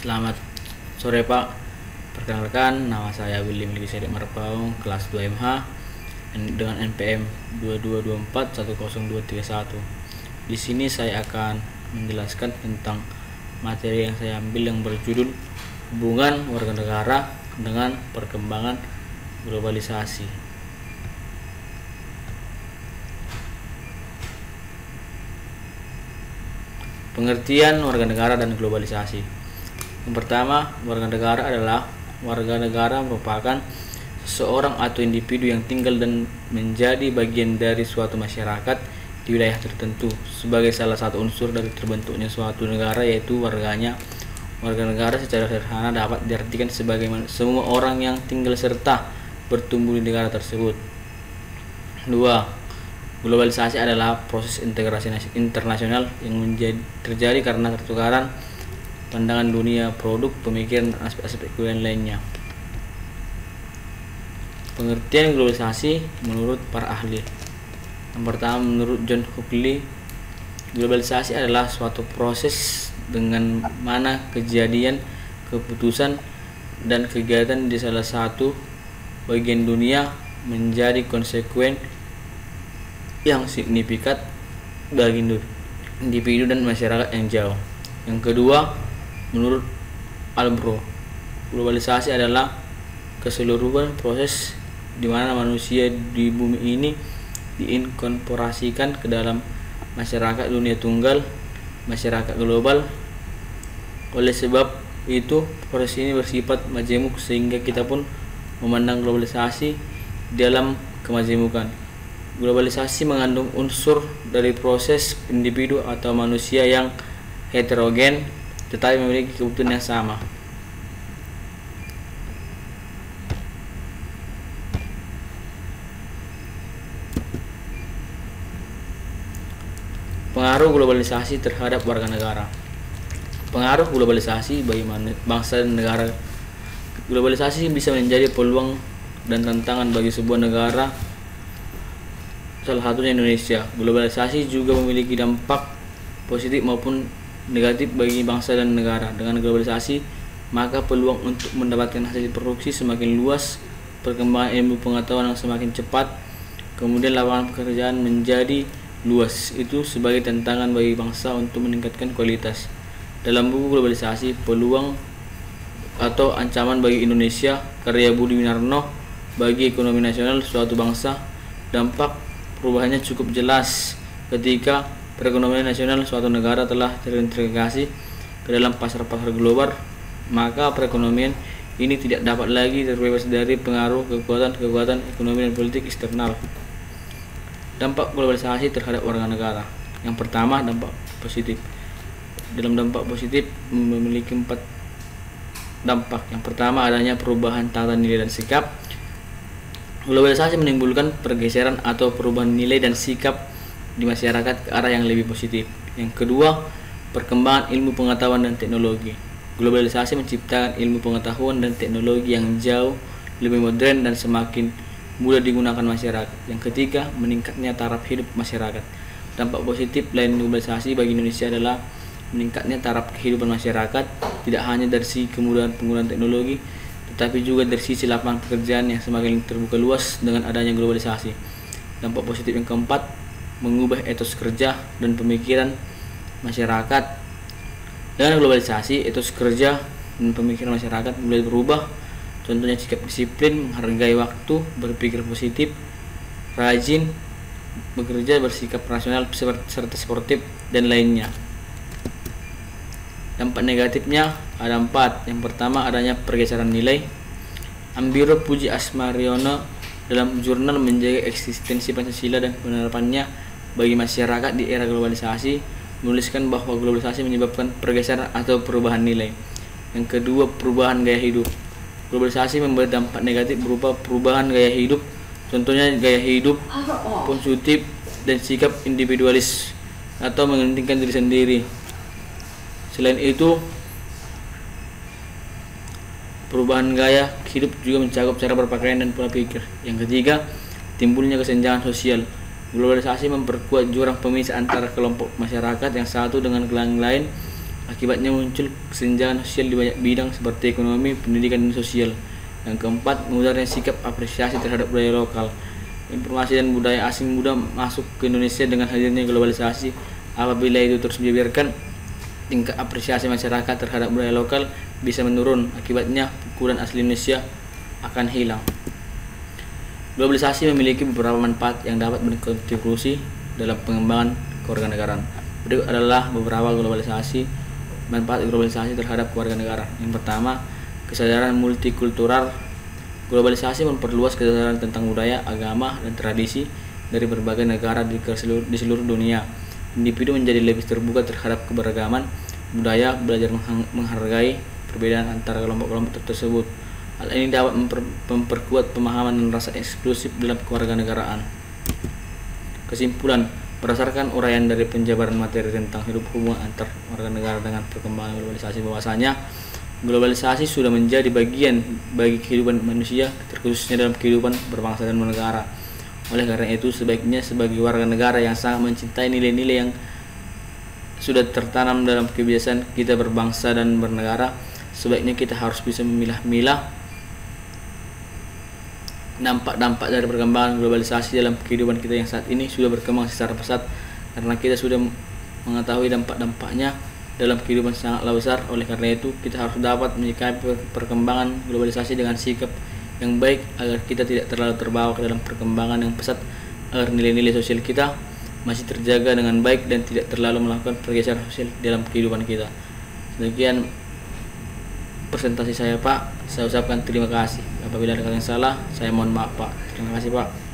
Selamat sore Pak, perkenalkan nama saya Willy Melkisedek Marpaung, kelas 2 MH dengan NPM 22241031. Di sini saya akan menjelaskan tentang materi yang saya ambil yang berjudul hubungan warga negara dengan perkembangan globalisasi. Pengertian warga negara dan globalisasi. Yang pertama, warga negara adalah warga negara merupakan seseorang atau individu yang tinggal dan menjadi bagian dari suatu masyarakat di wilayah tertentu. Sebagai salah satu unsur dari terbentuknya suatu negara yaitu warganya. Warga negara secara sederhana dapat diartikan sebagai semua orang yang tinggal serta bertumbuh di negara tersebut. 2. Globalisasi adalah proses integrasi internasional yang terjadi karena pertukaran pandangan dunia, produk, pemikiran, dan aspek-aspek kebudayaan lainnya. Pengertian globalisasi menurut para ahli. Yang pertama, menurut John Huxley, globalisasi adalah suatu proses dengan mana kejadian, keputusan, dan kegiatan di salah satu bagian dunia menjadi konsekuen yang signifikan bagi individu dan masyarakat yang jauh. Yang kedua, menurut Albro, globalisasi adalah keseluruhan proses di mana manusia di bumi ini diinkorporasikan ke dalam masyarakat dunia tunggal, masyarakat global. Oleh sebab itu, proses ini bersifat majemuk sehingga kita pun memandang globalisasi dalam kemajemukan. Globalisasi mengandung unsur dari proses individu atau manusia yang heterogen tetapi memiliki kebutuhan yang sama. Pengaruh globalisasi terhadap warga negara. Pengaruh globalisasi bagi bangsa dan negara. Globalisasi bisa menjadi peluang dan tantangan bagi sebuah negara, salah satunya Indonesia. Globalisasi juga memiliki dampak positif maupun negatif bagi bangsa dan negara. Dengan globalisasi, maka peluang untuk mendapatkan hasil produksi semakin luas, perkembangan ilmu pengetahuan yang semakin cepat, kemudian lapangan pekerjaan menjadi luas. Itu sebagai tantangan bagi bangsa untuk meningkatkan kualitas. Dalam buku Globalisasi, Peluang atau Ancaman bagi Indonesia, karya Budi Winarno, bagi ekonomi nasional suatu bangsa, dampak perubahannya cukup jelas ketika perekonomian nasional suatu negara telah terintegrasi ke dalam pasar-pasar global, maka perekonomian ini tidak dapat lagi terbebas dari pengaruh kekuatan ekonomi dan politik eksternal. Dampak globalisasi terhadap warga negara. Yang pertama, dampak positif. Dalam dampak positif memiliki 4 dampak. Yang pertama, adanya perubahan tata nilai dan sikap. Globalisasi menimbulkan pergeseran atau perubahan nilai dan sikap di masyarakat ke arah yang lebih positif. Yang kedua, perkembangan ilmu pengetahuan dan teknologi. Globalisasi menciptakan ilmu pengetahuan dan teknologi yang jauh lebih modern dan semakin mudah digunakan masyarakat. Yang ketiga, meningkatnya taraf hidup masyarakat. Dampak positif lain globalisasi bagi Indonesia adalah meningkatnya taraf kehidupan masyarakat, tidak hanya dari sisi kemudahan penggunaan teknologi, tetapi juga dari sisi lapangan pekerjaan yang semakin terbuka luas dengan adanya globalisasi. Dampak positif yang keempat, mengubah etos kerja dan pemikiran masyarakat. Dengan globalisasi, etos kerja dan pemikiran masyarakat mulai berubah. Contohnya sikap disiplin, menghargai waktu, berpikir positif, rajin bekerja, bersikap rasional, serta sportif, dan lainnya. Dampak negatifnya ada 4. Yang pertama, adanya pergeseran nilai. Ambiro Puji Asmariono dalam jurnal Menjaga Eksistensi Pancasila dan Penerapannya bagi Masyarakat di Era Globalisasi menuliskan bahwa globalisasi menyebabkan pergeseran atau perubahan nilai. Yang kedua, perubahan gaya hidup. Globalisasi membawa dampak negatif berupa perubahan gaya hidup, contohnya gaya hidup konsumtif dan sikap individualis atau mementingkan diri sendiri. Selain itu, perubahan gaya hidup juga mencakup cara berpakaian dan pola pikir. Yang ketiga, timbulnya kesenjangan sosial. Globalisasi memperkuat jurang pemisah antara kelompok masyarakat yang satu dengan yang lain Akibatnya muncul kesenjangan sosial di banyak bidang seperti ekonomi, pendidikan, dan sosial. Yang keempat, mengudara sikap apresiasi terhadap budaya lokal. Informasi dan budaya asing mudah masuk ke Indonesia dengan hadirnya globalisasi. Apabila itu terus dibiarkan, tingkat apresiasi masyarakat terhadap budaya lokal bisa menurun. Akibatnya, pukulan asli Indonesia akan hilang. Globalisasi memiliki beberapa manfaat yang dapat berkontribusi dalam pengembangan kewarganegaraan. Berikut adalah beberapa manfaat globalisasi terhadap kewarganegaraan. Yang pertama, kesadaran multikultural. Globalisasi memperluas kesadaran tentang budaya, agama, dan tradisi dari berbagai negara di seluruh dunia. Individu menjadi lebih terbuka terhadap keberagaman budaya, belajar menghargai perbedaan antara kelompok-kelompok tersebut. Hal ini dapat memperkuat pemahaman dan rasa eksklusif dalam kewarganegaraan. Kesimpulan, berdasarkan uraian dari penjabaran materi tentang hubungan antar warga negara dengan perkembangan globalisasi, bahwasanya globalisasi sudah menjadi bagian bagi kehidupan manusia, terkhususnya dalam kehidupan berbangsa dan bernegara. Oleh karena itu, sebaiknya sebagai warga negara yang sangat mencintai nilai-nilai yang sudah tertanam dalam kebiasaan kita berbangsa dan bernegara, sebaiknya kita harus bisa memilah-milah dampak-dampak dari perkembangan globalisasi dalam kehidupan kita yang saat ini sudah berkembang secara pesat, karena kita sudah mengetahui dampak-dampaknya dalam kehidupan sangatlah besar. Oleh karena itu, kita harus dapat menyikapi perkembangan globalisasi dengan sikap yang baik agar kita tidak terlalu terbawa ke dalam perkembangan yang pesat, agar nilai-nilai sosial kita masih terjaga dengan baik dan tidak terlalu melakukan pergeseran sosial dalam kehidupan kita. Demikian presentasi saya, Pak. Saya ucapkan terima kasih. Apabila ada yang salah, saya mohon maaf, Pak. Terima kasih, Pak.